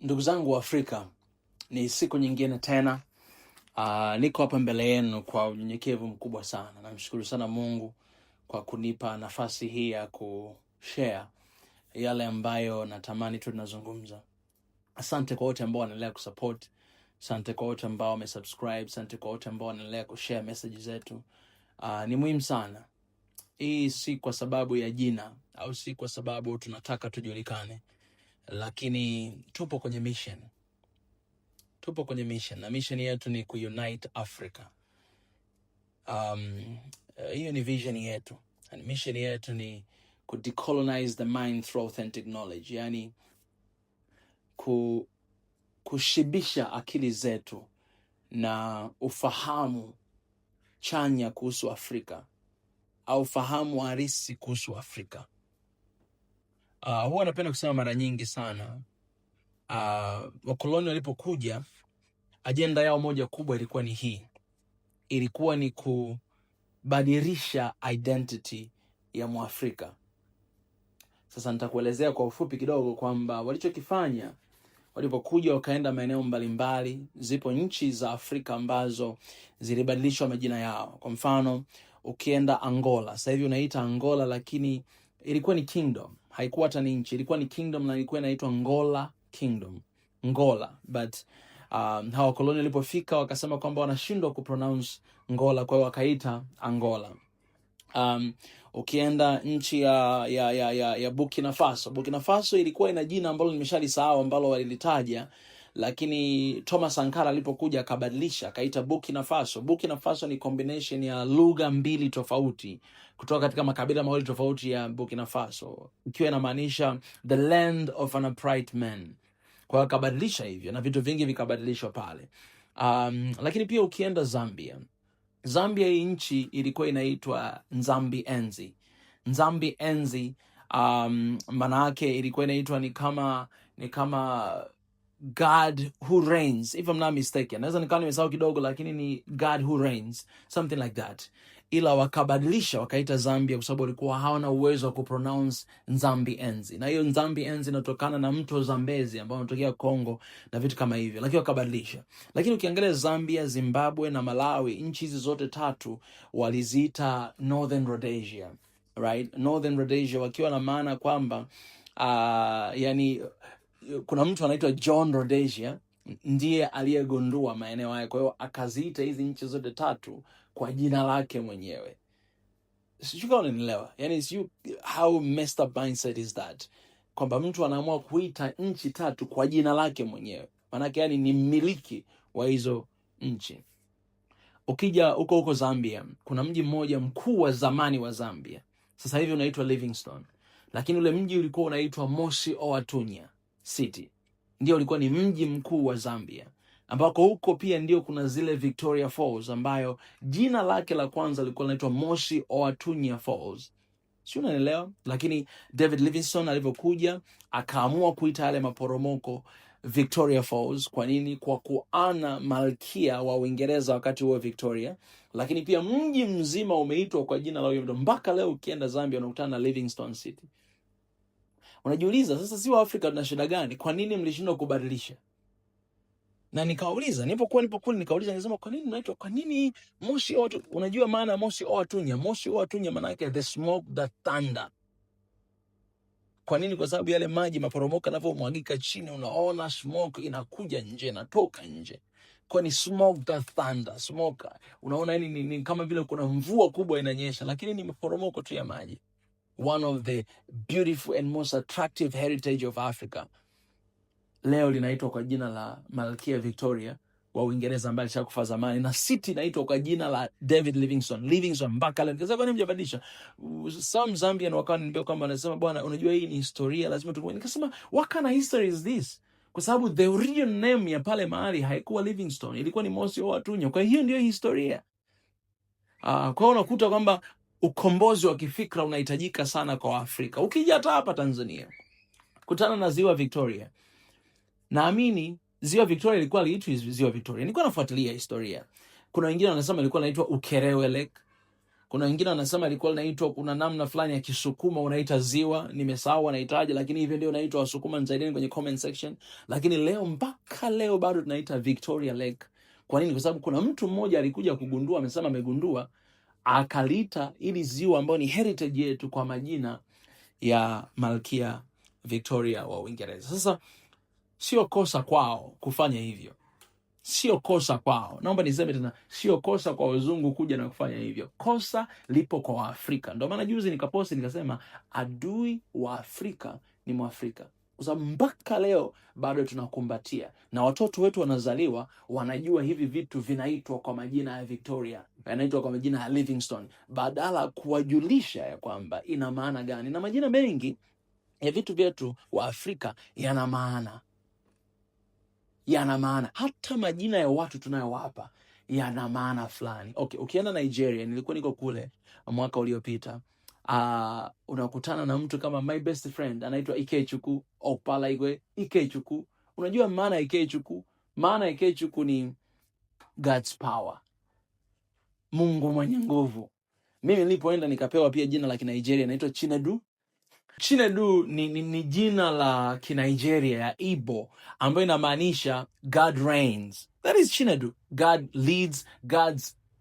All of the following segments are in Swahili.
Ndugu zangu wa Afrika, ni siku nyingine tena. Niko hapa mbele yenu kwa unyenyekevu mkubwa sana. Namshukuru sana Mungu kwa kunipa nafasi hii ya kushare yale ambayo natamani tu tunazungumza. Asante kwa wote ambao wanaendelea kusupport. Asante kwa wote ambao wamesubscribe. Asante kwa wote ambao wanaendelea kushare message zetu. Ni muhimu sana. Hii si kwa sababu ya jina au si kwa sababu tunataka tujulikane, lakini tupo kwenye mission. Na mission yetu ni kuunite Africa. Hiyo ni vision yetu. And mission yetu ni kudecolonize the mind through authentic knowledge. Yani kushibisha akili zetu na ufahamu chanya kuhusu Afrika au fahamu halisi kuhusu Afrika. Huwa napenda kusema mara nyingi sana, wakoloni walipokuja, ajenda yao moja kubwa ilikuwa ni hii. Ilikuwa ni kubadilisha identity ya Mwafrika. Sasa nitakuelezea kwa ufupi kidogo kwamba walichokifanya walipokuja wakaenda maeneo mbalimbali. Zipo nchi za Afrika ambazo zilibadilishwa majina yao. Kwa mfano, ukienda Angola, sasa hivi unaita Angola, lakini ilikuwa ni kingdom. Haikuwa hata ni nchi, ilikuwa ni kingdom na ilikuwa inaitwa Angola Kingdom. Angola, but hawa koloni walipofika wakasema kwamba wanashindwa kupronounce Angola, kwa hiyo wakaita Angola. Ukienda nchi ya Burkina Faso. Burkina Faso ilikuwa ina jina ambalo nimeshalisahau ambalo walilitaja, lakini Thomas Sankara alipokuja akabadilisha akaita Burkina Faso. Burkina Faso ni combination ya lugha mbili tofauti kutoka katika makabila mawili tofauti ya Burkina Faso, ikiwa inamaanisha the land of an upright man. Kwa hiyo akabadilisha hivyo na vitu vingi vikabadilishwa pale. Lakini pia ukienda Zambia hii nchi ilikuwa inaitwa Nzambi Enzi. Nzambi Enzi maana yake ilikuwa inaitwa ni kama God who reigns, if I'm not mistaken. Naweza nikawa nimesahau kidogo, lakini ni God who reigns, something like that. Ila wakabadilisha wakaita Zambia kwa sababu walikuwa hawana uwezo wa kupronounce Nzambi Enzi. Na hiyo Nzambi Enzi inatokana na mto Zambezi ambao unatokea Kongo na vitu kama hivyo. Lakini wakabadilisha. Lakini ukiangalia Zambia, Zimbabwe na Malawi, nchi hizi zote tatu waliziita Northern Rhodesia, right? Northern Rhodesia wakiwa na maana kwamba yani kuna mtu anaitwa John Rhodesia ndiye aliyegundua maeneo haya, kwa hiyo akaziita hizi nchi zote tatu kwa jina lake mwenyewe. Sijui kama unanielewa. Yani how messed up mindset is that? Kwamba mtu anaamua kuita nchi tatu kwa jina lake mwenyewe. Maanake yani ni mmiliki wa hizo nchi. Ukija huko Zambia, kuna mji mmoja mkuu wa zamani wa Zambia. Sasa hivi unaitwa Livingstone. Lakini ule mji ulikuwa unaitwa Mosi Oa-Tunya City. Ndio ulikuwa ni mji mkuu wa Zambia, ambako huko pia ndio kuna zile Victoria Falls ambayo jina lake la kwanza lilikuwa linaitwa Mosi Oa-Tunya Falls. Sio, unaelewa? Lakini David Livingstone alipokuja akaamua kuita yale maporomoko Victoria Falls. Kwa nini? Kwa kuana malkia wa Uingereza wakati huo Victoria. Lakini pia mji mzima umeitwa kwa jina la huyo. Mpaka leo ukienda Zambia unakutana na Livingstone City. Unajiuliza sasa, si wa Afrika tuna shida gani? Kwa nini mlishindwa kubadilisha? Na nikauliza, nilipokuwa nikauliza, nikasema kwa nini mnaitwa, kwa nini Mosi Oa-Tunya? Unajua maana Mosi Oa-Tunya? Mosi Oa-Tunya maana yake the smoke that thunder. Kwa nini? Kwa sababu yale maji maporomoko yanapomwagika chini, unaona smoke inakuja nje, inatoka nje. Kwa ni smoke that thunder. Smoke, unaona yani ni kama vile kuna mvua kubwa inanyesha, lakini ni maporomoko tu ya maji. One of the beautiful and most attractive heritage of Africa. Leo linaitwa kwa jina la Malkia Victoria wa Uingereza ambaye alishakufa zamani, na city inaitwa kwa jina la David Livingstone mpaka leo. Kwa nini mjabadilisha? Some Zambian wakawa niambia kwamba anasema, bwana, unajua hii ni historia, lazima tukue. Nikasema, what kind of history is this? Kwa sababu the original name ya pale mahali haikuwa Livingstone, ilikuwa ni Mosi Oa-Tunya. Kwa hiyo ndio historia. Kwa hiyo unakuta kwamba ukombozi wa kifikra unahitajika sana kwa Afrika. Ukija hata hapa Tanzania, kutana na Ziwa Victoria. Naamini Ziwa Victoria ilikuwa liitwa Ziwa Victoria. Nilikuwa nafuatilia historia. Kuna wengine wanasema ilikuwa inaitwa Ukerewe Lake. Kuna wengine wanasema ilikuwa linaitwa, kuna namna fulani ya Kisukuma unaita ziwa, nimesahau wanahitaji, lakini hivyo ndio unaitwa. Wasukuma nisaidieni kwenye comment section. Lakini leo, mpaka leo bado tunaita Victoria Lake. Kwa nini? Kwa sababu kuna mtu mmoja alikuja kugundua, amesema amegundua, akaliita ili ziwa ambayo ni heritage yetu kwa majina ya Malkia Victoria wa Uingereza. Sasa sio kosa kwao kufanya hivyo, sio kosa kwao. Naomba niseme tena, sio kosa kwa wazungu kuja na kufanya hivyo. Kosa lipo kwa Waafrika. Ndio maana juzi nikaposti nikasema, adui wa Afrika ni Mwafrika, kwa sababu mpaka leo bado tunakumbatia, na watoto wetu wanazaliwa wanajua hivi vitu vinaitwa kwa majina ya Victoria, yanaitwa kwa majina ya Livingstone, badala kuwajulisha ya kwamba ina maana gani. Na majina mengi ya vitu vyetu wa Afrika yana maana, yana maana. Hata majina ya watu tunayowapa yana maana fulani. Okay, ukienda Nigeria, nilikuwa niko kule mwaka uliopita, unakutana na mtu kama my best friend anaitwa Ikechukwu Opalaigwe Ikechukwu. Unajua maana ya Ikechukwu? Maana ya Ikechukwu ni God's power, Mungu mwenye nguvu. Mimi nilipoenda nikapewa pia jina la Kinigeria, naitwa Chinedu. Chinedu ni jina la Kinigeria ya Igbo ambayo inamaanisha God reigns. That is Chinedu. God leads,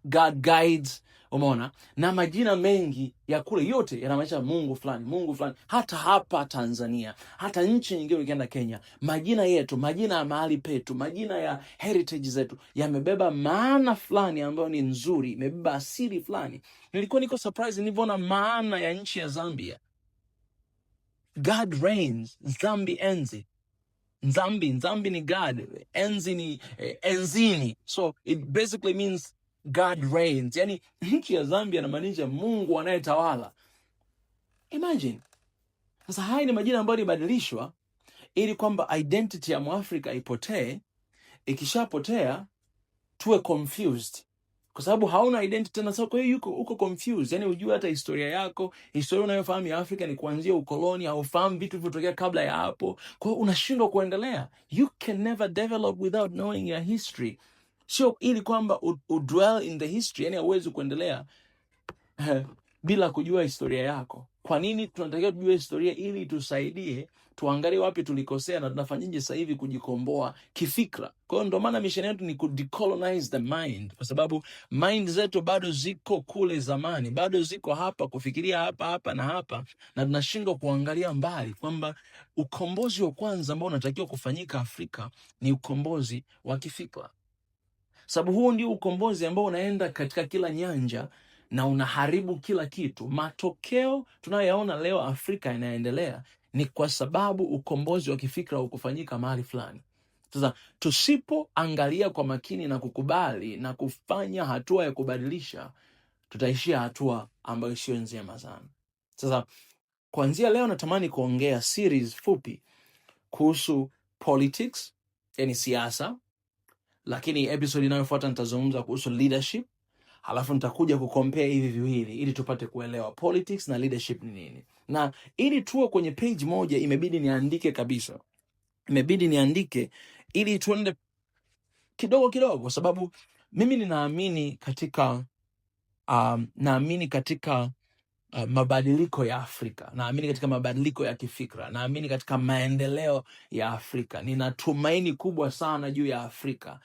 God guides. Umeona? Na majina mengi ya kule yote yanamaanisha Mungu fulani, Mungu fulani. Hata hapa Tanzania, hata nchi nyingine, ukienda Kenya, majina yetu, majina ya mahali petu, majina ya heritage zetu yamebeba maana fulani ambayo ni nzuri, imebeba asili fulani. Nilikuwa niko surprise nilipoona maana ya nchi ya Zambia. God reigns, Nzambi enzi. Nzambi ni God, enzi ni enzini. So it basically means God reigns. Yani nchi ya Zambia inamaanisha Mungu anayetawala. Imagine. Sasa haya ni majina ambayo yalibadilishwa ili kwamba identity ya Mwafrika ipotee. Ikishapotea tuwe confused, kwa sababu hauna identity tena. So kwa hiyo uko confused. Yani hujui hata historia yako. Historia unayofahamu ya Afrika ni kuanzia ukoloni, haufahamu vitu vilivyotokea kabla ya hapo. Kwa hiyo unashindwa kuendelea. You can never develop without knowing your history. Sio ili kwamba udwell in the history, yani hauwezi kuendelea bila kujua historia yako. Kwa nini tunatakiwa tujue historia? Ili tusaidie tuangalie wapi tulikosea na tunafanyaje sasa hivi kujikomboa kifikra. Kwa hiyo ndio maana mission yetu ni kudecolonize the mind, kwa sababu mind zetu bado ziko kule zamani, bado ziko hapa kufikiria hapa na hapa, na tunashindwa kuangalia mbali kwamba ukombozi wa kwanza ambao unatakiwa kufanyika Afrika ni ukombozi wa kifikra. Sababu huo ndio ukombozi ambao unaenda katika kila nyanja na unaharibu kila kitu. Matokeo tunayoyaona leo Afrika inaendelea ni kwa sababu ukombozi wa kifikra ukufanyika mahali fulani. Sasa tusipoangalia kwa makini na kukubali na kufanya hatua ya kubadilisha, tutaishia hatua ambayo sio njema sana. Sasa kuanzia leo natamani kuongea series fupi kuhusu politics, yani siasa, lakini episode inayofuata nitazungumza kuhusu leadership. Halafu nitakuja kucompare hivi viwili ili tupate kuelewa politics na leadership ni nini. Na ili tuwe kwenye page moja imebidi niandike kabisa. Imebidi niandike ili tuende kidogo kidogo, kwa sababu mimi ninaamini katika mabadiliko ya Afrika. Naamini katika mabadiliko ya kifikra. Naamini katika maendeleo ya Afrika. Nina tumaini kubwa sana juu ya Afrika.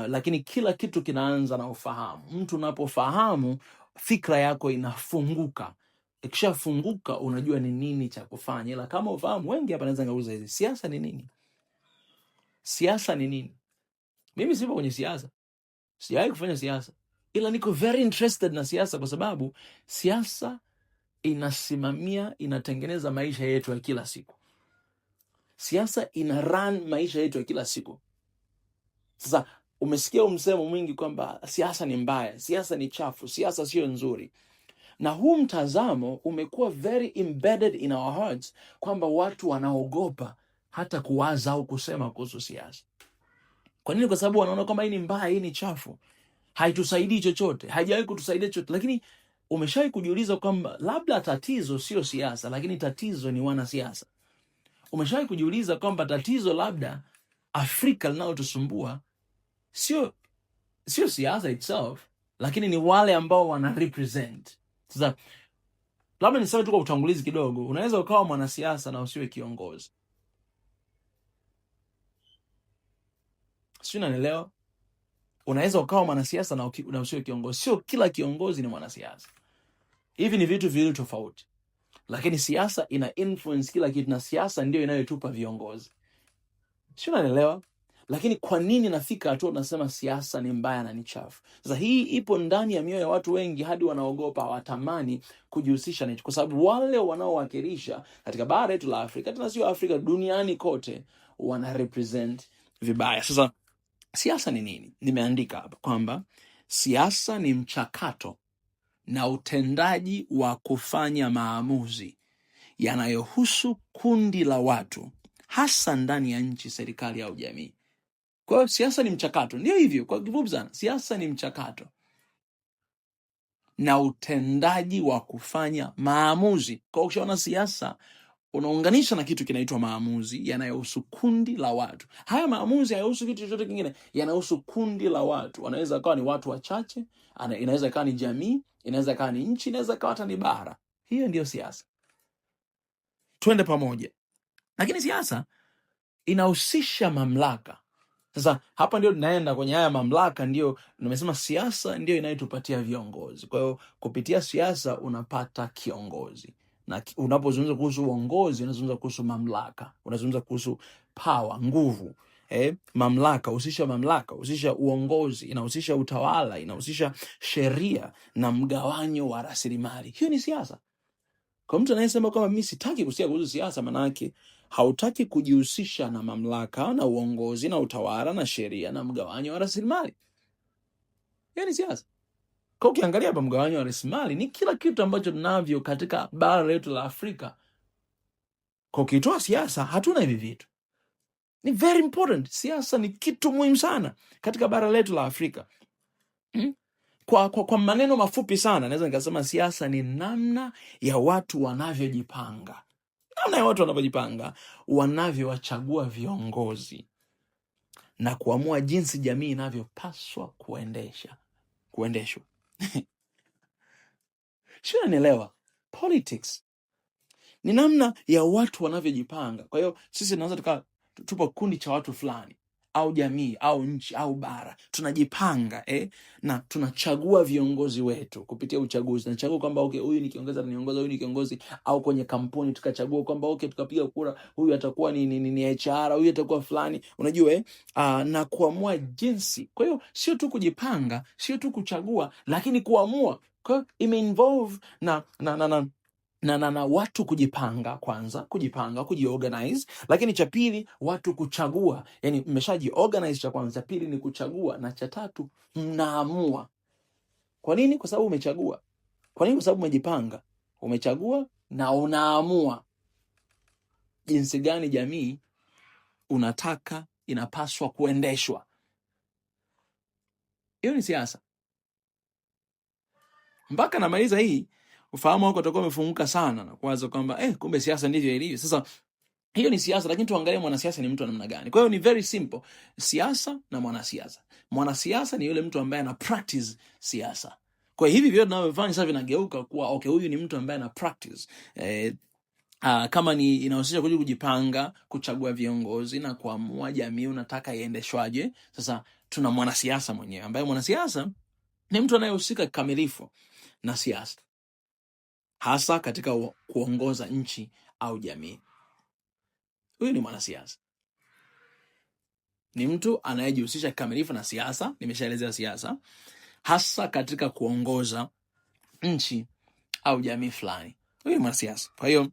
Lakini kila kitu kinaanza na ufahamu. Mtu unapofahamu, fikra yako inafunguka. Ikishafunguka unajua ni nini cha kufanya. Ila kama ufahamu, wengi hapa naweza ngauliza hizi, siasa ni nini? Siasa ni nini? Mimi sipo kwenye siasa. Sijawahi kufanya siasa. Ila niko very interested na siasa, kwa sababu siasa inasimamia, inatengeneza maisha yetu ya kila siku. Siasa ina run maisha yetu ya kila siku. Sasa umesikia msemo mwingi kwamba siasa ni mbaya, siasa ni chafu, siasa sio nzuri. Na huu mtazamo umekuwa very embedded in our hearts, kwamba watu wanaogopa hata kuwaza au kusema kuhusu siasa. Kwa nini? Kwa sababu wanaona kwamba hii ni mbaya, hii ni chafu, haitusaidii chochote, haijawahi kutusaidia chochote. Lakini umeshawahi kujiuliza kwamba labda tatizo sio siasa, lakini tatizo ni wanasiasa? Umeshawahi kujiuliza kwamba tatizo labda Afrika linalotusumbua sio siasa itself, lakini ni wale ambao wana represent. Sasa labda niseme tu kwa utangulizi kidogo, unaweza ukawa mwanasiasa na usiwe kiongozi. Sio, unanielewa? Unaweza ukawa mwanasiasa na usiwe kiongozi. Sio kila kiongozi ni mwanasiasa. Hivi ni vitu viwili tofauti. Lakini siasa ina influence kila kitu, na siasa ndio inayotupa viongozi. Sio, unanielewa? Lakini kwa nini nafika hatua tunasema siasa ni mbaya na ni chafu? Sasa hii ipo ndani ya mioyo ya watu wengi hadi wanaogopa, hawatamani kujihusisha nacho, kwa sababu wale wanaowakilisha katika bara letu la Afrika, tena sio Afrika, duniani kote, wana represent vibaya. Sasa siasa ni nini? Nimeandika hapa kwamba siasa ni mchakato na utendaji wa kufanya maamuzi yanayohusu kundi la watu, hasa ndani ya nchi, serikali au jamii. Kwa hiyo siasa ni mchakato. Ndio hivyo, kwa kifupi sana, siasa ni mchakato na utendaji wa kufanya maamuzi. Kwa ukishaona siasa, unaunganisha na kitu kinaitwa maamuzi yanayohusu kundi la watu. Haya maamuzi hayahusu kitu chochote kingine, yanahusu kundi la watu. Wanaweza kawa ni watu wachache, inaweza kawa ni jamii, inaweza kawa ni nchi, inaweza kawa hata ni bara. Hiyo ndio siasa. Twende pamoja. Lakini siasa inahusisha mamlaka. Sasa hapa ndio tunaenda kwenye haya mamlaka. Ndio nimesema siasa ndio inayotupatia viongozi. Kwa hiyo kupitia siasa unapata kiongozi. Na unapozungumza kuhusu uongozi, unazungumza kuhusu mamlaka, unazungumza kuhusu power, nguvu. Mamlaka husisha uongozi, inahusisha utawala, inahusisha sheria na mgawanyo wa rasilimali. Hiyo ni siasa. Kwa mtu anayesema kwamba mimi sitaki kusikia kuhusu siasa, maana yake hautaki kujihusisha na mamlaka na uongozi na utawala na sheria na mgawanyo wa rasilimali. Hiyo ni siasa. Kwa ukiangalia hapa, mgawanyo wa rasilimali ni kila kitu ambacho tunavyo katika bara letu la Afrika. Kwa ukitoa siasa, hatuna hivi vitu. Ni very important. Siasa ni kitu muhimu sana katika bara letu la Afrika. Kwa maneno mafupi sana, naweza nikasema siasa ni namna ya watu wanavyojipanga. Namna ya watu wanavyojipanga, wanavyowachagua viongozi na kuamua jinsi jamii inavyopaswa kuendeshwa. Sio, unanielewa? Politics ni namna ya watu wanavyojipanga. Kwa hiyo sisi tunaweza tupo kundi cha watu fulani au jamii au nchi au bara, tunajipanga na tunachagua viongozi wetu kupitia uchaguzi. Tunachagua kwamba okay, huyu ni kiongozi ataniongoza, huyu ni kiongozi, au kwenye kampuni tukachagua kwamba okay, tukapiga kura, huyu atakuwa ni HR, huyu atakuwa fulani, unajua na kuamua jinsi. Kwa hiyo sio tu kujipanga, sio tu kuchagua, lakini kuamua. Kwa hiyo imeinvolve na watu kujipanga kwanza, kujiorganize, lakini cha pili watu kuchagua. Yani mmeshajiorganize, cha kwanza, cha pili ni kuchagua, na cha tatu mnaamua. Kwa nini? Kwa sababu umechagua. Kwa nini? Kwa sababu umejipanga, umechagua na unaamua jinsi gani jamii unataka inapaswa kuendeshwa. Hiyo ni siasa. Mpaka namaliza hii, ufahamu wako utakuwa umefunguka sana na kuwaza kwamba kumbe siasa ndivyo ilivyo. Sasa hiyo ni siasa, lakini tuangalie mwanasiasa ni mtu wa namna gani. Kwa hiyo ni very simple. Siasa na mwanasiasa. Mwanasiasa ni yule mtu ambaye ana practice siasa. Kwa hiyo hivi vyote tunavyofanya sasa vinageuka kuwa okay, huyu ni mtu ambaye ana practice. Kama ni inahusisha kujipanga, kuchagua viongozi na kuamua jamii unataka iendeshwaje. Sasa tuna mwanasiasa mwenyewe, ambaye mwanasiasa ni mtu anayehusika kikamilifu na siasa, hasa katika kuongoza nchi au jamii. Huyu ni mwanasiasa. Ni mtu anayejihusisha kikamilifu na siasa. Nimeshaelezea siasa hasa katika kuongoza nchi au jamii fulani. Huyu ni mwanasiasa. Kwa hiyo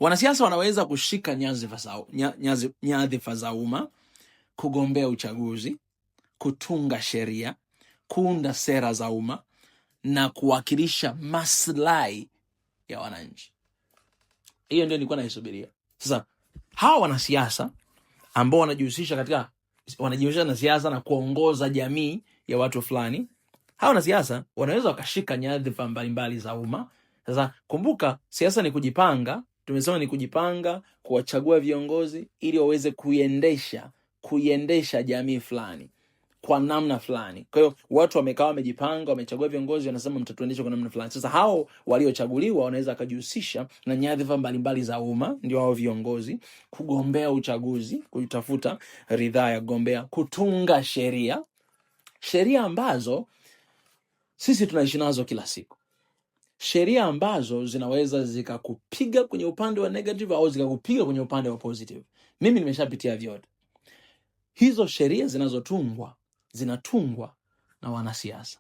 wanasiasa wanaweza kushika nyadhifa za umma, kugombea uchaguzi, kutunga sheria, kuunda sera za umma na kuwakilisha maslahi ya wananchi. Hiyo ndio nilikuwa naisubiria. Sasa hawa wanasiasa ambao wanajihusisha na siasa na kuongoza jamii ya watu fulani, hawa wanasiasa wanaweza wakashika nyadhifa mbalimbali za umma. Sasa kumbuka, siasa ni kujipanga. Tumesema ni kujipanga, kuwachagua viongozi ili waweze kuiendesha jamii fulani. kwa namna fulani. Kwa hiyo watu wamekaa wamejipanga, wamechagua viongozi, wanasema mtatuendesha kwa namna fulani. Sasa hao waliochaguliwa wanaweza kujihusisha na nyadhifa mbalimbali za umma, ndio hao viongozi, kugombea uchaguzi, kutafuta ridhaa ya kugombea, kutunga sheria ambazo sisi tunaishi nazo kila siku, sheria ambazo zinaweza zikakupiga kwenye upande wa negative au zikakupiga kwenye upande wa positive. Mimi nimeshapitia vyote. Hizo sheria zinatungwa na wanasiasa.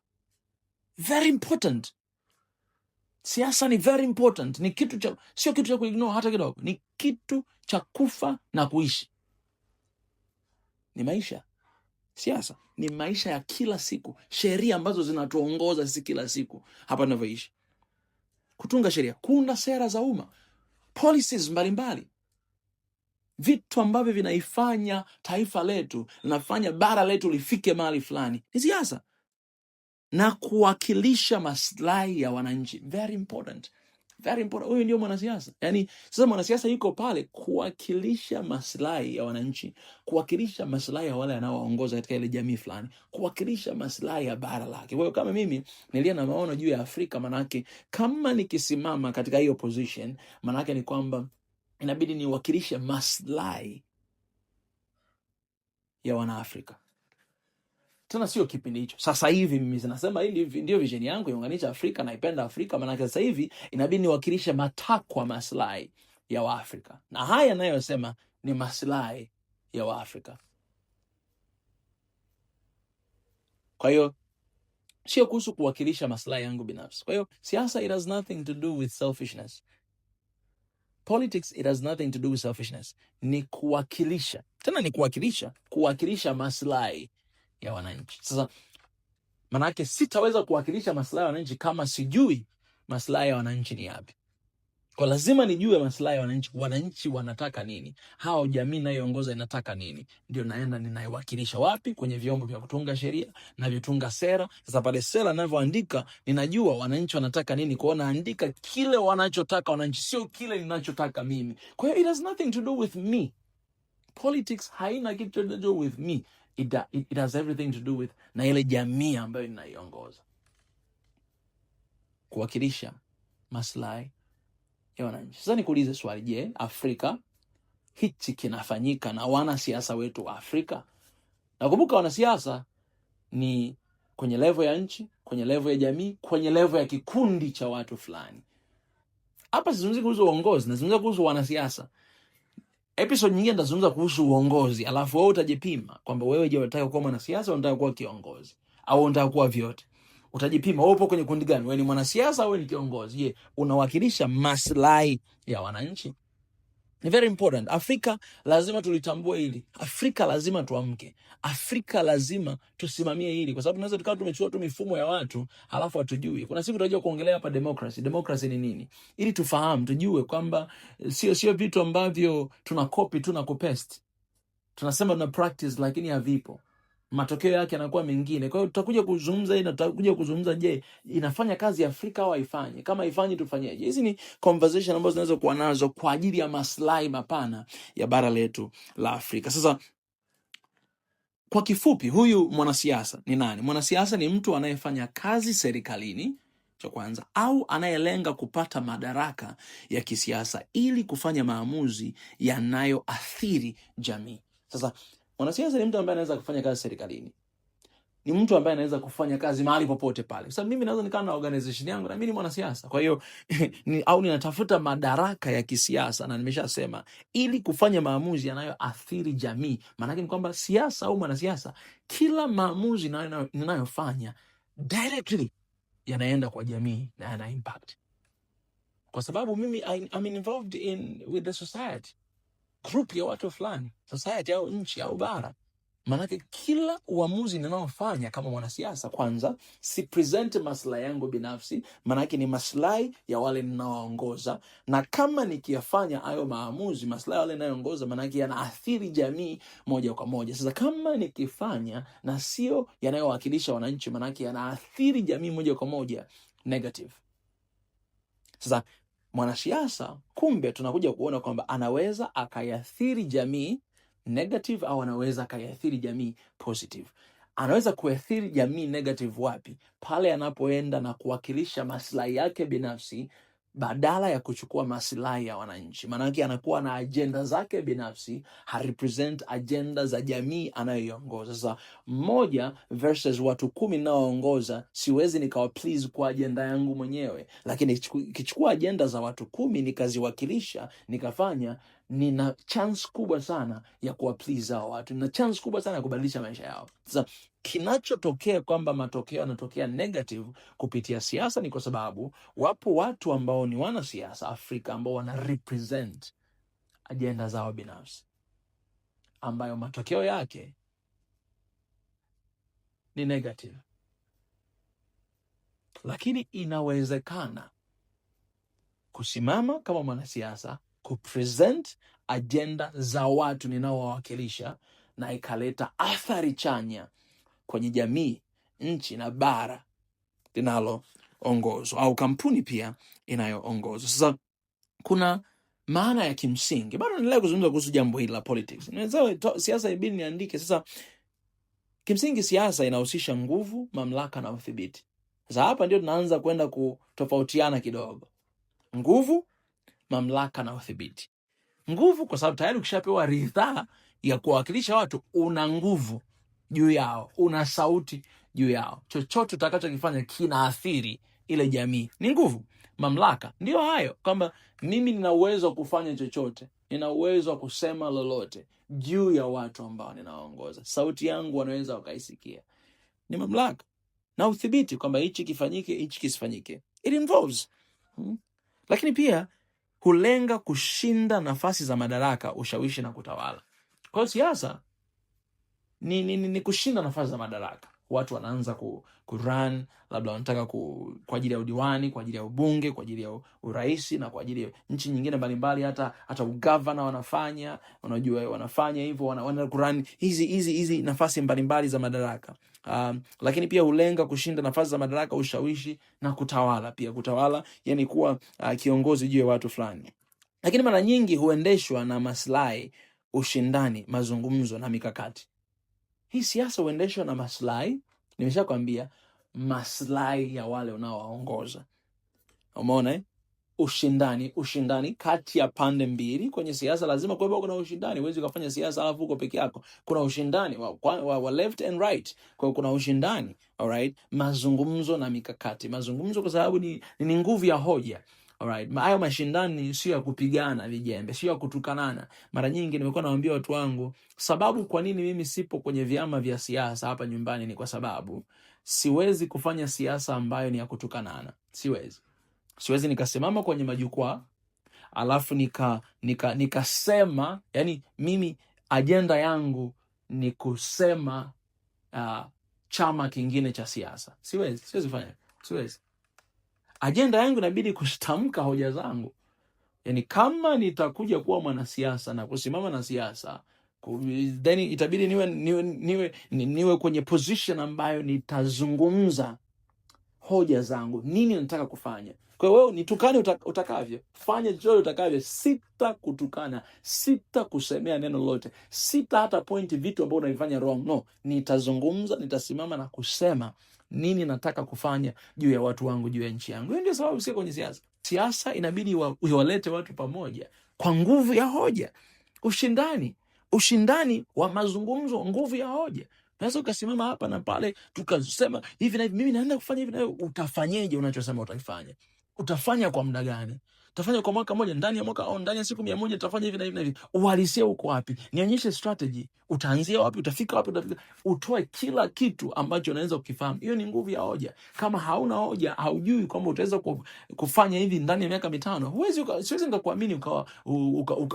Very important. Siasa ni very important. Ni kitu cha, sio kitu cha kuignore hata kidogo. Ni kitu cha kufa na kuishi. Ni maisha. Siasa ni maisha ya kila siku. Sheria ambazo zinatuongoza sisi kila siku hapa tunavyoishi. Kutunga sheria, kuunda sera za umma, policies mbalimbali, vitu ambavyo vinaifanya taifa letu, linafanya bara letu lifike mahali fulani, ni siasa. Na kuwakilisha maslahi ya wananchi, very important. Very important. Huyu ndio mwanasiasa. Yaani sasa mwanasiasa yuko pale kuwakilisha maslahi ya wananchi, kuwakilisha maslahi ya wale anaowaongoza katika ile jamii fulani, kuwakilisha maslahi ya bara lake. Kwa hiyo kama mimi nilia na maono juu ya Afrika, manake kama nikisimama katika hiyo position, manake ni kwamba inabidi niwakilishe maslahi ya Wanaafrika. Tena sio kipindi hicho. Sasa hivi mimi nasema hili ndio vision yangu, iunganisha Afrika, naipenda Afrika, maana sasa hivi inabidi niwakilishe matakwa, maslahi ya Waafrika. Na haya ninayosema ni maslahi ya Waafrika. Kwa hiyo sio kuhusu kuwakilisha maslahi yangu binafsi. Kwa hiyo siasa, it has nothing to do with selfishness. Politics, it has nothing to do with selfishness. Ni kuwakilisha. Tena ni kuwakilisha maslahi ya wananchi. Sasa manake sitaweza kuwakilisha maslahi ya wananchi kama sijui maslahi ya wananchi ni yapi. Kwa lazima nijue maslahi ya wananchi, wananchi wanataka nini, hao jamii nayoongoza inataka nini, ndio naenda ninaiwakilisha wapi? Kwenye vyombo vya kutunga sheria na vitunga sera. Sasa pale sera ninavyoandika, ninajua wananchi wanataka nini, kwa naandika kile wanachotaka wananchi, sio kile ninachotaka mimi. Kwa hiyo it has nothing to do with me. Politics haina kitu to do with me. It has everything to do with na ile jamii ambayo ninaiongoza. Kuwakilisha maslahi ya wananchi. Sasa nikuulize swali, je, Afrika hichi kinafanyika na wanasiasa wetu wa Afrika? Nakumbuka wanasiasa ni kwenye level ya nchi, kwenye level ya jamii, kwenye level ya kikundi cha watu fulani. Hapa sizungumzi kuhusu uongozi, nazungumza kuhusu wanasiasa. Episode nyingine ndazungumza kuhusu uongozi, alafu wewe utajipima kwamba wewe je, unataka kuwa mwanasiasa au unataka kuwa kiongozi au unataka kuwa vyote. Utajipima wewe upo kwenye kundi gani? Wewe ni mwanasiasa au wewe ni kiongozi? Je, unawakilisha maslahi ya wananchi? Ni very important. Afrika lazima tulitambue hili. Afrika lazima tuamke. Afrika lazima tusimamie hili, kwa sababu tunaweza tukawa tumechukua tu mifumo ya watu halafu hatujui. Kuna siku tutajua kuongelea hapa democracy. Democracy ni nini? Ili tufahamu, tujue kwamba sio vitu ambavyo tunakopi tu na kupaste. Tunasema tuna practice lakini havipo. Matokeo yake yanakuwa mengine. Kwa hiyo tutakuja kuzungumza hii na tutakuja kuzungumza, je, inafanya kazi Afrika au haifanyi? Kama haifanyi tufanyeje? Hizi ni conversation ambazo tunaweza kuwa nazo kwa ajili ya maslahi mapana ya bara letu la Afrika. Sasa kwa kifupi, huyu mwanasiasa ni nani? Mwanasiasa ni mtu anayefanya kazi serikalini, cha kwanza, au anayelenga kupata madaraka ya kisiasa ili kufanya maamuzi yanayoathiri jamii. Sasa mwanasiasa ni mtu ambaye anaweza kufanya kazi serikalini. Ni mtu ambaye anaweza kufanya kazi mahali popote pale. Sasa mimi naweza nikaa na organization yangu na mimi ni mwanasiasa. Kwa hiyo au ninatafuta madaraka ya kisiasa, na nimeshasema ili kufanya maamuzi yanayoathiri jamii. Maana yake ni kwamba siasa au mwanasiasa, kila maamuzi ninayofanya directly yanaenda kwa jamii na yana impact. Kwa sababu mimi I'm involved with the society. Group ya watu fulani, society au nchi au bara. Manake kila uamuzi ninaofanya kama mwanasiasa, kwanza si present maslahi yangu binafsi, manake ni maslahi ya wale ninaoongoza, na kama nikiyafanya hayo maamuzi maslahi wale ninaoongoza, manake yanaathiri jamii moja kwa moja. Sasa kama nikifanya na sio yanayowakilisha wananchi, manake yanaathiri jamii moja kwa moja, negative. Sasa mwanasiasa kumbe tunakuja kuona kwamba anaweza akayathiri jamii negative au anaweza akayathiri jamii positive. anaweza kuathiri jamii negative wapi? Pale anapoenda na kuwakilisha maslahi yake binafsi badala ya kuchukua maslahi ya wananchi. Maanake anakuwa na ajenda zake binafsi, harepresent ajenda za jamii anayoiongoza. Sasa mmoja versus watu 10 naoongoza, siwezi nikawa please kwa ajenda yangu mwenyewe, lakini kichukua ajenda za watu 10 nikaziwakilisha, nikafanya, nina chance kubwa sana ya kuwa please hao watu, nina chance kubwa sana ya kubadilisha maisha yao. Sasa kinachotokea kwamba matokeo yanatokea negative kupitia siasa ni kwa sababu wapo watu ambao ni wanasiasa Afrika ambao wana represent ajenda zao binafsi, ambayo matokeo yake ni negative. Lakini inawezekana kusimama kama mwanasiasa, kupresent ajenda za watu ninaowawakilisha, na ikaleta athari chanya kwenye jamii, nchi na bara linaloongozwa au kampuni pia inayoongozwa. Sasa kuna maana ya kimsingi, bado naendelea kuzungumza kuhusu jambo hili la politics. Siasa ibidi niandike. Sasa kimsingi siasa inahusisha nguvu, mamlaka na udhibiti. Sasa hapa ndio tunaanza kwenda kutofautiana kidogo. Nguvu, mamlaka na udhibiti. Nguvu kwa sababu tayari ukishapewa ridhaa ya kuwakilisha watu, una nguvu juu yao, una sauti juu yao. Chochote utakachokifanya kinaathiri ile jamii, ni nguvu. Mamlaka ndio hayo, kwamba mimi nina uwezo wa kufanya chochote, nina uwezo wa kusema lolote juu ya watu ambao ninawaongoza. Sauti yangu wanaweza wakaisikia, ni mamlaka. Na udhibiti kwamba hichi kifanyike, hichi kisifanyike. It involves lakini pia hulenga kushinda nafasi za madaraka, ushawishi na kutawala. Kwa hiyo siasa ni kushinda nafasi za madaraka. Watu wanaanza kurun, labda wanataka kwa ajili ya udiwani, kwa ajili ya ubunge, kwa ajili ya uraisi, na kwa ajili ya nchi nyingine mbalimbali, hata ugavana wanafanya, unajua wanafanya hivyo, wana kurun hizi nafasi mbalimbali za madaraka. Lakini pia hulenga kushinda nafasi za madaraka, ushawishi na kutawala. Pia kutawala yani kuwa kiongozi juu ya watu fulani. Lakini mara nyingi huendeshwa na maslahi, ushindani, mazungumzo na mikakati. Hii siasa huendeshwa na maslahi, nimeshakwambia, maslahi ya wale unaowaongoza. Umeona ushindani kati ya pande mbili. Kwenye siasa lazima kuwepo kuna ushindani. Huwezi kufanya siasa alafu uko peke yako. Kuna ushindani wa left and right. Kwa hiyo kuna ushindani, alright? Mazungumzo na mikakati. Mazungumzo kwa sababu ni nguvu ya hoja. Alright, hayo mashindani sio ya kupigana vijembe, sio ya kutukanana. Mara nyingi nimekuwa nawaambia watu wangu, sababu kwa nini mimi sipo kwenye vyama vya siasa hapa nyumbani ni kwa sababu siwezi kufanya siasa ambayo ni ya kutukanana. Siwezi nikasimama kwenye majukwaa alafu nikasema, yani mimi ajenda yangu ni kusema chama kingine cha siasa. Siwezi fanya. Ajenda yangu inabidi kutamka hoja zangu. Yani kama nitakuja kuwa mwanasiasa na kusimama na siasa, then itabidi niwe kwenye position ambayo nitazungumza hoja zangu, nini nataka kufanya. Kwa hiyo wewe nitukane utakavyo, fanya chochote utakavyo, sita kutukana, sita kusemea neno lolote, sita hata point vitu ambavyo unavifanya wrong. No, nitazungumza, nitasimama na kusema nini nataka kufanya juu ya watu wangu, juu ya nchi yangu. Hiyo ndio sababu sio kwenye siasa. Siasa inabidi iwalete watu pamoja kwa nguvu ya hoja. Ushindani wa mazungumzo, nguvu ya hoja. Unaweza ukasimama hapa na pale tukasema hivi na hivi, mimi naenda kufanya hivi na hivi. Utafanyeje unachosema utaifanya? Utafanya kwa muda gani? Utafanya kwa mwaka mmoja, ndani ya mwaka au ndani ya siku 100 utafanya hivi na hivi na hivi. Uhalisia uko wapi? Nionyeshe strategy. Utaanzia wapi? Utafika wapi? Utoe kila kitu ambacho unaweza kukifahamu. Hiyo ni nguvu ya hoja. Kama hauna hoja, haujui kwamba utaweza kufanya hivi ndani ya miaka 5, siwezi nikakuamini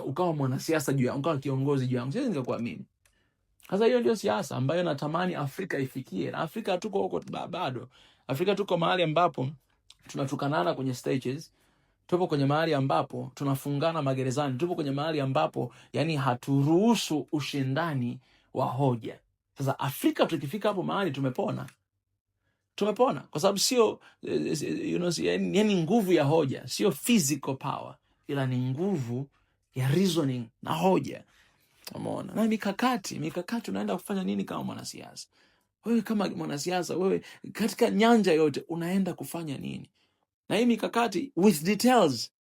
ukawa mwanasiasa juu yangu, ukawa kiongozi juu yangu. Siwezi nikakuamini. Sasa hiyo ndio siasa ambayo natamani Afrika ifikie. Na Afrika hatuko huko bado. Afrika tuko mahali ambapo tunatukanana kwenye stages. Tupo kwenye mahali ambapo tunafungana magerezani. Tupo kwenye mahali ambapo yani haturuhusu ushindani wa hoja. Sasa Afrika tukifika hapo mahali tumepona. Kwa sababu sio yani nguvu ya hoja, sio physical power, ila ni nguvu ya reasoning na hoja. Umeona? Na mikakati unaenda kufanya nini kama mwanasiasa? wewe kama mwanasiasa, wewe katika nyanja yote unaenda kufanya nini? Na hii mikakati with details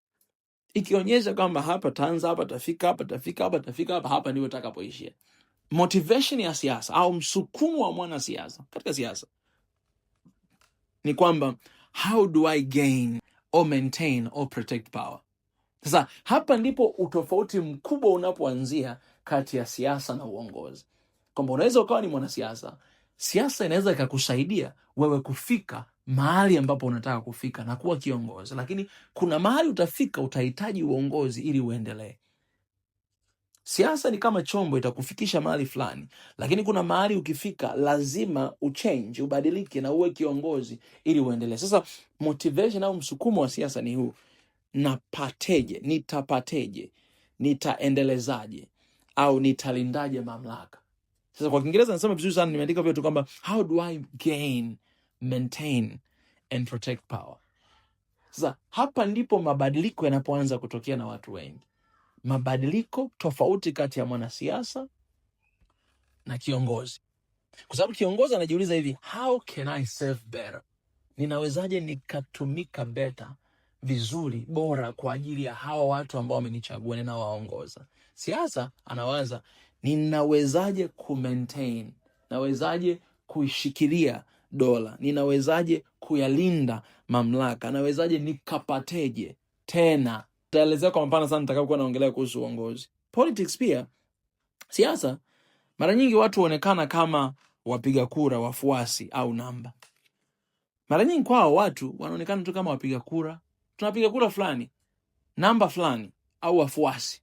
ikionyesha kwamba hapa taanza, hapa tafika, hapa tafika, hapa tafika, hapa ndipo takapoishia. Motivation ya siasa au msukumo wa mwanasiasa katika siasa ni kwamba how do I gain or maintain or protect power? Sasa hapa ndipo utofauti mkubwa unapoanzia kati ya siasa na uongozi. Kwamba unaweza ukawa ni mwanasiasa, siasa inaweza ikakusaidia wewe kufika mahali ambapo unataka kufika na kuwa kiongozi, lakini kuna mahali utafika utahitaji uongozi ili uendelee. Siasa ni kama chombo, itakufikisha mahali fulani, lakini kuna mahali ukifika lazima uchange, ubadilike na uwe kiongozi ili uendelee. Sasa motivation au msukumo wa siasa ni huu: napateje, nitapateje, nitaendelezaje au nitalindaje mamlaka. Sasa kwa Kiingereza nasema vizuri sana, nimeandika vile tu kwamba how do I gain, maintain and protect power. Sasa hapa ndipo mabadiliko yanapoanza kutokea na watu wengi. Mabadiliko tofauti kati ya mwanasiasa na kiongozi. Kwa sababu kiongozi anajiuliza hivi, how can I serve better? Ninawezaje nikatumika better, vizuri, bora kwa ajili ya hawa watu ambao wamenichagua ninawaongoza. Siasa anawaza ninawezaje kumaintain, nawezaje kuishikilia dola, ninawezaje kuyalinda mamlaka, nawezaje nikapateje tena. Taelezea kwa mapana sana nitakapokuwa naongelea kuhusu uongozi. Politics pia, siasa, mara nyingi watu huonekana kama wapiga kura, wafuasi au namba. Mara nyingi kwao watu wanaonekana tu kama wapiga kura, tunapiga kura fulani, namba fulani au wafuasi.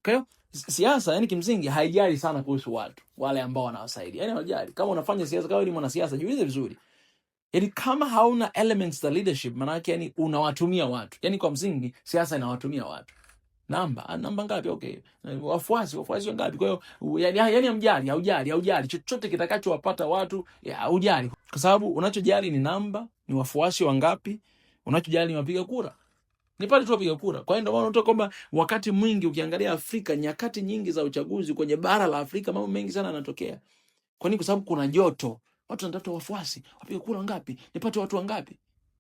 Kwa hiyo siasa yani kimsingi haijali sana kuhusu watu wale ambao wanawasaidia. Yani hawajali. Kama unafanya siasa, kama ni mwanasiasa, jiulize vizuri. Yani kama hauna elements za leadership, maana yake yani unawatumia watu. Yani kwa msingi siasa inawatumia watu. Namba ngapi? Okay. Wafuasi wangapi? Kwa hiyo yani haujali chochote kitakachowapata watu, haujali. Kwa sababu unachojali ni namba, ni wafuasi wangapi, unachojali ni wapiga kura. Ni pale tu wapiga kura. Kwa hiyo ndio maana unaona kwamba wakati mwingi ukiangalia Afrika, nyakati nyingi za uchaguzi kwenye bara la Afrika, mambo mengi sana yanatokea. Kwa nini? Kwa sababu kuna joto. Watu wanatafuta wafuasi, wapiga kura wangapi, nipate watu wangapi.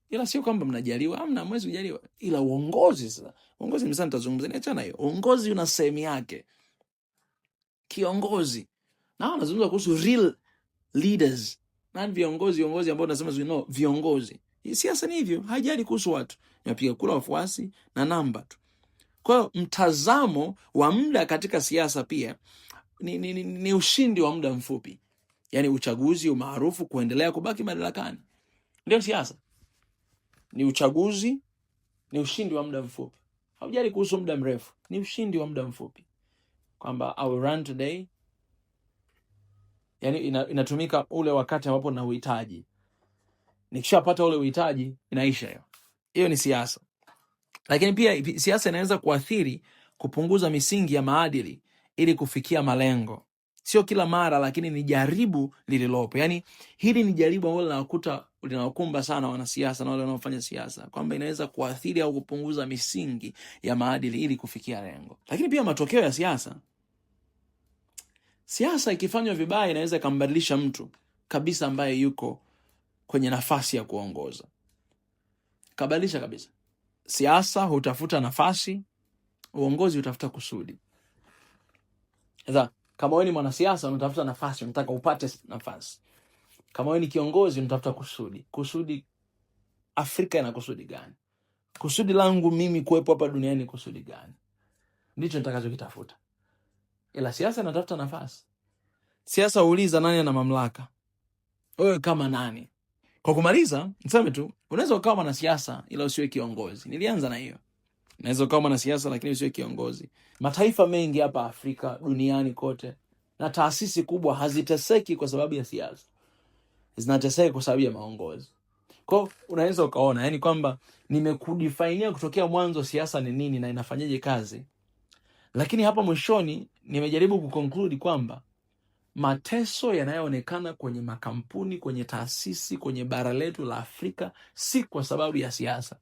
Ila sio kwamba mnajaliwa, hamna, mwezi kujaliwa. Ila uongozi sasa. Uongozi mimi sana nitazungumza, niachana hiyo. Uongozi una sehemu yake. Kiongozi. Na nazungumza kuhusu real leaders. Na viongozi ambao tunasema viongozi. Siasa ni hivyo, haijali kuhusu watu. Napiga kura, wafuasi na namba tu. Kwa hiyo mtazamo wa muda katika siasa pia ni ushindi wa muda mfupi. Yaani uchaguzi, umaarufu, kuendelea kubaki madarakani. Ndio siasa. Ni uchaguzi, ni ushindi wa muda mfupi. Haujali kuhusu muda mrefu, ni ushindi wa muda mfupi. Kwamba I will run today. Yaani inatumika ule wakati ambapo na uhitaji. Nikishapata ule uhitaji inaisha hiyo. Hiyo ni siasa. Lakini pia siasa inaweza kuathiri, kupunguza misingi ya maadili ili kufikia malengo. Sio kila mara, lakini ni jaribu lililopo. Yaani hili ni jaribu ambalo linawakumba sana wanasiasa na wale wanaofanya siasa, kwamba inaweza kuathiri au kupunguza misingi ya maadili ili kufikia lengo. Lakini pia matokeo ya siasa ikifanywa vibaya inaweza ikambadilisha mtu kabisa ambaye yuko kwenye nafasi ya kuongoza. Kabadilisha kabisa. Siasa hutafuta nafasi, uongozi utafuta kusudi. Sasa kama wewe ni mwanasiasa unatafuta nafasi, unataka upate nafasi. Kama wewe ni kiongozi unatafuta kusudi. Kusudi, Afrika ina kusudi gani? Kusudi langu mimi kuwepo hapa duniani kusudi gani? Ndicho nitakachokitafuta. Ila siasa inatafuta nafasi. Siasa huuliza nani ana mamlaka? Wewe kama nani? Kwa kumaliza, niseme tu, unaweza ukawa mwanasiasa ila usiwe kiongozi. Nilianza na hiyo. Unaweza ukawa mwanasiasa lakini usiwe kiongozi. Mataifa mengi hapa Afrika, duniani kote, na taasisi kubwa haziteseki kwa sababu ya siasa. Zinateseka kwa sababu ya maongozi. Kwa unaweza ukaona yani kwamba nimekudefainia kutokea mwanzo siasa ni nini na inafanyaje kazi. Lakini hapa mwishoni nimejaribu kuconclude kwamba mateso yanayoonekana kwenye makampuni, kwenye taasisi, kwenye bara letu la Afrika si kwa sababu ya siasa.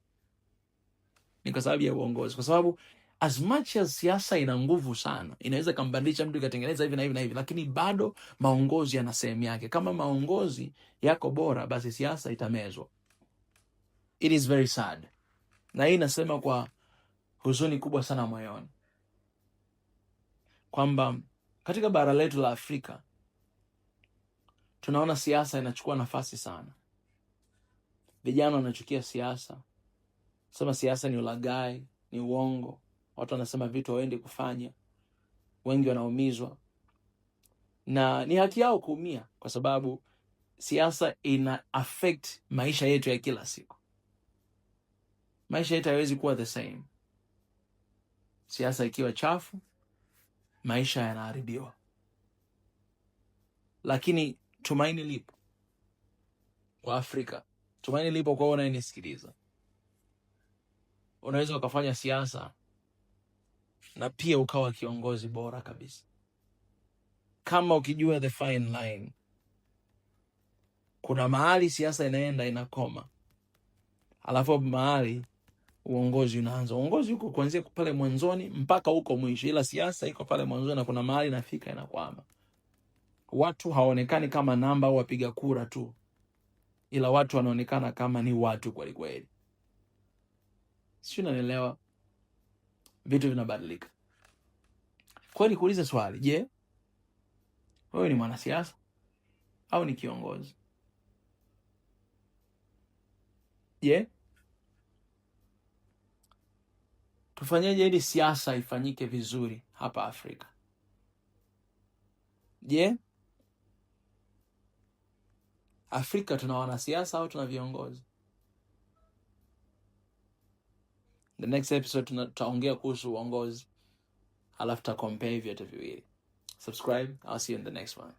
Ni kwa sababu ya uongozi. Kwa sababu as much as siasa ina nguvu sana, inaweza kambadilisha mtu ikatengeneza hivi na hivi na hivi, lakini bado maongozi yana sehemu yake. Kama maongozi yako bora, basi siasa itamezwa. It is very sad, na hii nasema kwa huzuni kubwa sana moyoni, kwamba katika bara letu la Afrika tunaona siasa inachukua nafasi sana. Vijana wanachukia siasa, sema siasa ni ulaghai, ni uongo. Watu wanasema vitu waende kufanya, wengi wanaumizwa, na ni haki yao kuumia, kwa sababu siasa ina affect maisha yetu ya kila siku. Maisha yetu hayawezi kuwa the same. Siasa ikiwa chafu, maisha yanaharibiwa. Lakini tumaini lipo kwa Afrika. Tumaini lipo kwa unayenisikiliza. Unaweza ukafanya siasa na pia ukawa kiongozi bora kabisa, kama ukijua the fine line. Kuna mahali siasa inaenda inakoma, alafu mahali uongozi unaanza. Uongozi uko kuanzia pale mwanzoni mpaka huko mwisho, ila siasa iko pale mwanzoni na kuna mahali inafika inakwama. Watu haonekani kama namba au wapiga kura tu, ila watu wanaonekana kama ni watu kweli kweli. Sio, unanielewa? Vitu vinabadilika. Kwani kuuliza swali, je, wewe ni mwanasiasa au ni kiongozi? Je, tufanyeje ili siasa ifanyike vizuri hapa Afrika? Je, Afrika tuna wanasiasa au tuna viongozi? The next episode tutaongea kuhusu uongozi, alafu ta compare vyote viwili. Subscribe. I'll see you in the next one.